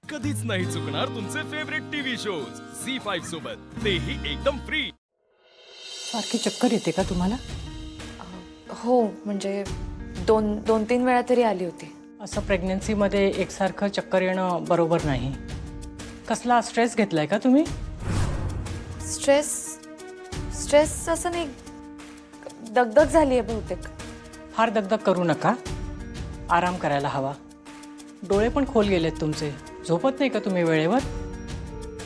कधीच नाही चुकणार तुमचे फेवरेट टीव्ही शोज झी5 सोबत, तेही एकदम फ्री। सारखी चक्कर येते का तुम्हाला? हो, म्हणजे दोन तीन वेळा तरी आली होती। असं प्रेग्नन्सीमध्ये एकसारखं चक्कर येणं बरोबर नाही। कसला स्ट्रेस घेतलाय का तुम्ही? स्ट्रेस असं नाही, दगदग झाली आहे बहुतेक। फार दगदग करू नका, आराम करायला हवा। डोळे पण खोल गेलेत तुमचे, झोपत नाही का तुम्ही वेळेवर?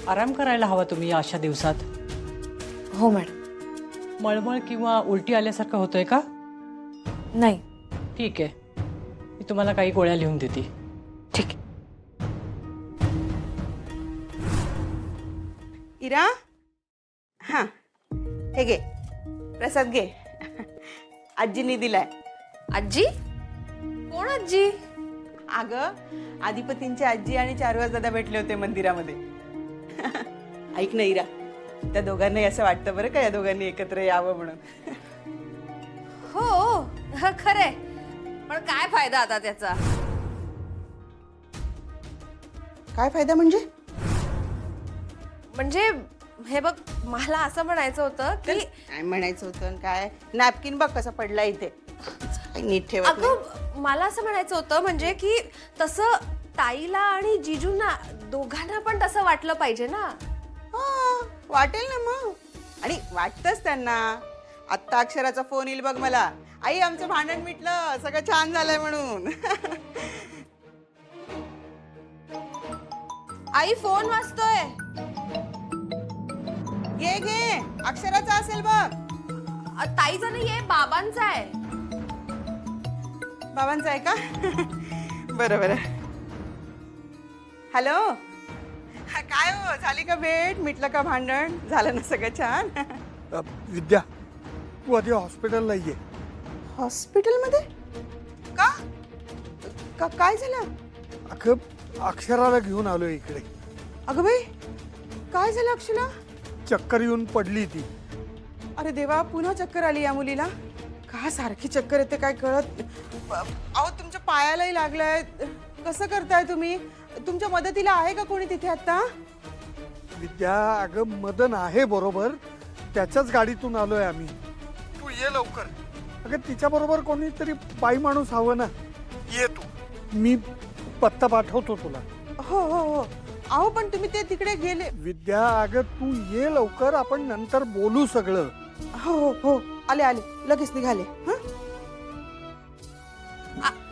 आराम करायला हवा तुम्ही अशा दिवसात। हो मॅडम। मळमळ किंवा उलटी आल्यासारखं होतंय का? नाही। ठीक आहे, मी तुम्हाला काही गोळ्या लिहून देते। ठीक आहे। इरा, हां हे घे प्रसाद घे। आजीनी दिलाय। आजी? कोण आजी? अगं आदिपतींची आजी आणि चारुहास दादा भेटले होते मंदिरामध्ये। ऐक ना इरा, त्या दोघांनाही असं वाटतं बरं का या दोघांनी एकत्र यावं म्हणून। हो खरंय, पण काय फायदा आता त्याचा? काय फायदा म्हणजे? म्हणजे हे बघ, मला असं म्हणायचं होतं की काय म्हणायचं होतं काय? नॅपकिन बघ कसा पडला इथे, काही नीट ठेवत नाही। अगं मला असं म्हणायचं होतं म्हणजे की तसं ताईला आणि जिजूंना दोघांना पण तसं वाटलं पाहिजे ना। हां, वाटेल ना मग, आणि वाटतंच त्यांना। आत्ता अक्षराचा फोन येईल बघ मला, आई आमचं भांडण मिटलं, सगळं छान झालंय म्हणून। आई फोन वाजतोय। घे घे, अक्षराचा असेल बघ। ताईचा नाहीये, बाबांचा आहे। बाबांचा आहे का? बरं बरं। हॅलो, काय हो, झाली का भेट? मिटलं का भांडण? झालं ना सगळं छान? विद्या, तू आधी हॉस्पिटलला ये। हॉस्पिटलमध्ये का? काय झालं? अगं अक्षराला घेऊन आलोय इकडे। अगं बाई, काय झालं अक्षला? चक्कर येऊन पडली ती। अरे देवा, पुन्हा चक्कर आली या मुलीला? का सारखी चक्कर येते काय कळत? अहो तुमच्या पायालाही लागलाय, कसं करताय तुम्ही? तुमच्या मदतीला आहे का कोणी तिथे आता? विद्या, अगं मदन आहे बरोबर, त्याच्याच गाडीतून आलोय आम्ही। तू ये लवकर। अगं तिच्या बरोबर कोणीतरी बाई माणूस हवं ना। ये तू, मी पत्ता पाठवतो तुला। हो हो हो, अहो पण तुम्ही ते तिकडे गेले? विद्या अगं तू ये लवकर, आपण नंतर बोलू सगळं। हो हो हो, आले आले, लगेच निघाले।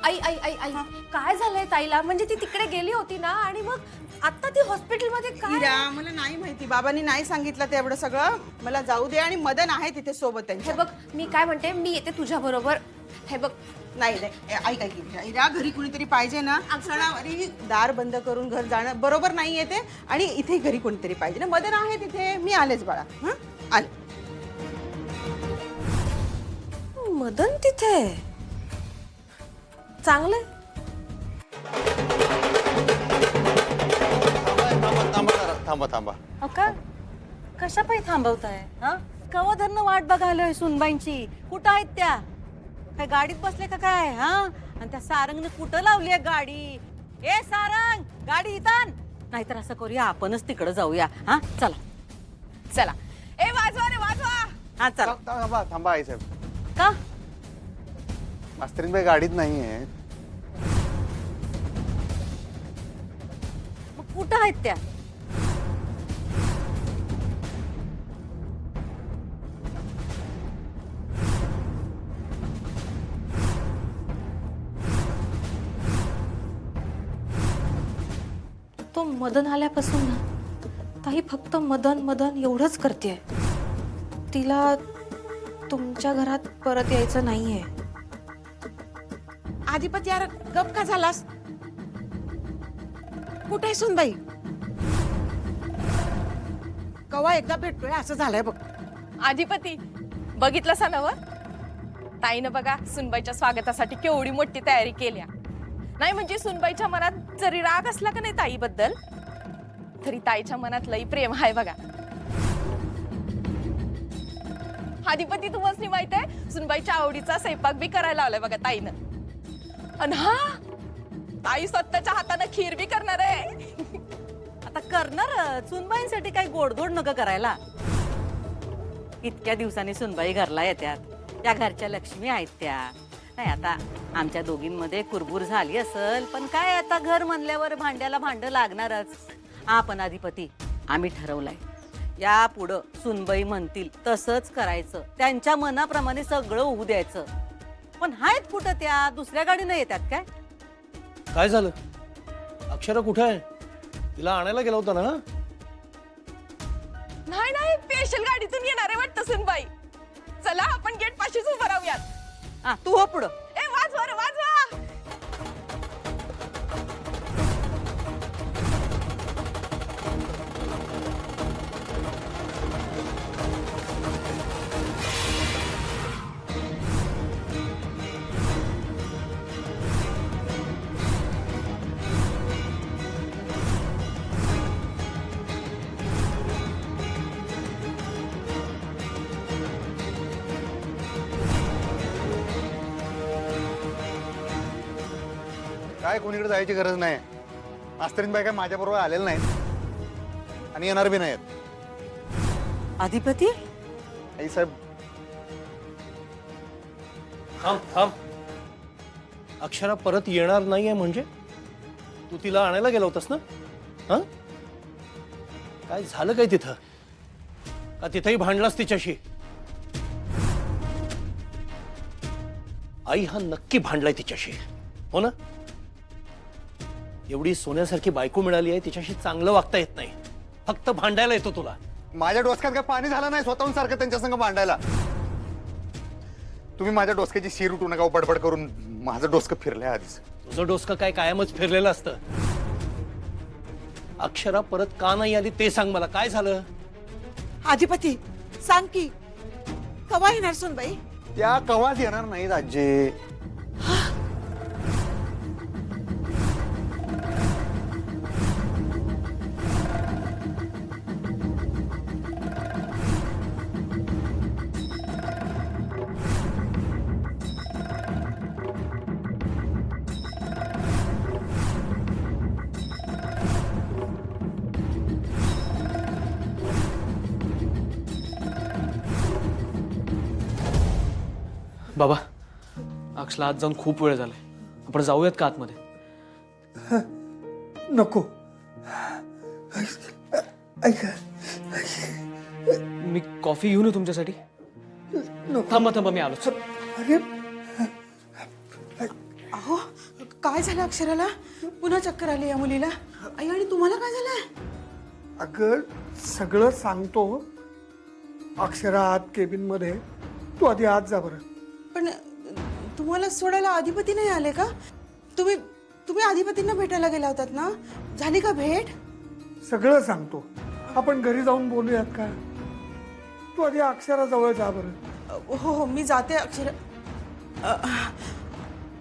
आई आई आई आई काय झालंय ताईला? म्हणजे ती तिकडे गेली होती ना, आणि मग आता ती हॉस्पिटलमध्ये काय? इरा, मला नाही माहिती, बाबांनी नाही सांगितलं ते एवढं सगळं। मला जाऊ दे, आणि मदन आहे तिथे सोबत हे त्यांच्या। बघ, मी काय म्हणते, मी येते तुझ्या बरोबर। हे बघ, नाही नाही, ऐक ऐक इरा, घरी कुणीतरी पाहिजे ना। सणावारी दार बंद करून घर जाणं बरोबर नाही येते, आणि इथे घरी कोणीतरी पाहिजे ना। मदन आहे तिथे, मी आलेच बाळा। हं, आले। मदन तिथे चांगलंय। थांबा थांबा। का कशा पायी थांबवताय? हा, कवा धरणं वाट बघायलोय सुनबाईंची? कुठं आहेत त्या? काय गाडीत बसले का काय? हा, आणि त्या सारंगने कुठं लावली आहे गाडी? ए सारंग, गाडी इथं, नाहीतर असं करूया, आपणच तिकडे जाऊया। हा चला चला, ए वाजवा रे वाजवा। हा चला। थांबा थांबा आई साहेब, का मास्तरीनबाई गाडीत नाही आहे। मग कुठं आहेत त्या? तो मदन आल्यापासून ना ताई फक्त मदन मदन एवढंच करते। तिला तुमच्या घरात परत यायचं नाहीये। आधिपती यार, गप का झालास? कुठे आहे सुनबाई? कवा एकदा भेटतोय असं झालंय बघ। अधिपती बघितलं नव? ताईनं बघा सुनबाईच्या स्वागतासाठी केवढी मोठी तयारी केल्या। नाही म्हणजे सुनबाईच्या मनात जरी राग असला का नाही ताईबद्दल, तरी ताईच्या मनात लई प्रेम आहे बघा। अधिपती तुम्हाला माहित आहे, सुनबाईच्या आवडीचा स्वयंपाक बी करायला लावलाय बघा ताईनं। आणि हा, ताई स्वतःच्या हाताने खीर बी करणार आहे। करणार सुनबाईंसाठी काही गोडधोड नका करायला. इतक्या दिवसांनी सुनबाई घरला येतात, त्या घरच्या लक्ष्मी आहेत त्या. नाही आता आमच्या दोघींमध्ये कुरबुर झाली असेल, पण काय आता घर म्हणल्यावर भांड्याला भांड लागणारच. आपण अधिपती आम्ही ठरवलंय, या पुढं सुनबाई म्हणतील तसंच करायचं, त्यांच्या मनाप्रमाणे सगळं होऊ द्यायचं. पण आहेत कुठं त्या, दुसऱ्या गाडीनं येतात काय? काय झालं? अक्षरा कुठे आहे? तिला आणायला गेला होता ना? नाही नाही, स्पेशल गाडीतून येणार आहे वाटतं सुनबाई. चला आपण गेट पाशीच उभं राहूयात. हा तू हो पुढं. ए वाजवा रे वाजवा. काय कोणीकडे जायची गरज नाही. मास्तरीन बाई काय माझ्याबरोबर आलेलं नाहीत आणि येणार बी नाहीत. अधिपती आई साहेब, थांब थांब. अक्षरा परत येणार नाहीये म्हणजे? तू तिला आणायला गेला होतास ना? हा, काय झालं काय तिथं? का तिथंही भांडलास तिच्याशी? आई हा नक्की भांडलाय तिच्याशी, हो ना? एवढी सोन्यासारखी बायको मिळाली आहे, तिच्याशी चांगलं वागता येत नाही, फक्त भांडायला येतो तुला. माझ्या डोसक्यात काय पाणी झालं नाही स्वतःहून सारखं त्यांच्या संग भांडायला. तुम्ही माझ्या डोसक्याची शीर उठू नका बडबड करून. माझं डोसकं फिरलंय आधीच. तुझं डोसकं काय कायमच फिरलेलं असतं. अक्षरा परत का नाही आली ते सांग मला, काय झालं? अधिपती सांग की कवा येणार सुनबाई? त्या कवाच येणार नाहीत आजी. बाबा, अक्षला आज जाऊन खूप वेळ झालाय, आपण जाऊयात का आतमध्ये? नको. ऐक, मी कॉफी घेऊन येऊ तुमच्यासाठी. थांबा थांबा, मी आलोच. अरे अहो काय झालं अक्षराला? पुन्हा चक्कर आली या मुलीला. आई आणि तुम्हाला काय झालंय? अगं सगळं सांगतो. अक्षरा आत केबिन मध्ये, तू आधी आत जा बरं. पण तुम्हाला सोडायला अधिपती नाही आले का? तुम्ही अधिपतींना भेटायला गेला होतात ना? झाली का भेट? सगळं सांगतो. आपण घरी जाऊन बोलूयात का? तू आधी अक्षरा जवळ जा बरं. हो हो मी जाते अक्षरा.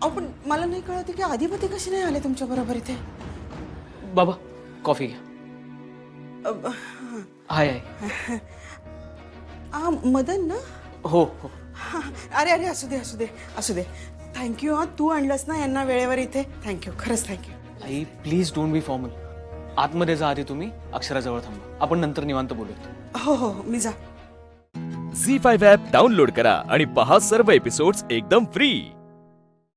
अहो पण मला नाही कळत की अधिपती कसे नाही आले तुमच्या बरोबर इथे. बाबा कॉफी घ्या. हाय हाय. मदन ना? हो हो. अरे अरे असू दे असू दे असू दे. थँक्यू. हा तू आणलंस ना यांना वेळेवर इथे. थँक्यू, खरंच thank you. I please don't be formal. आतमध्ये जा आधी तुम्ही, अक्षराजवळ थांबा, आपण नंतर निवांत बोलूयात. हो हो मी जा. झी5 ॲप डाउनलोड करा आणि पहा सर्व एपिसोड्स एकदम फ्री.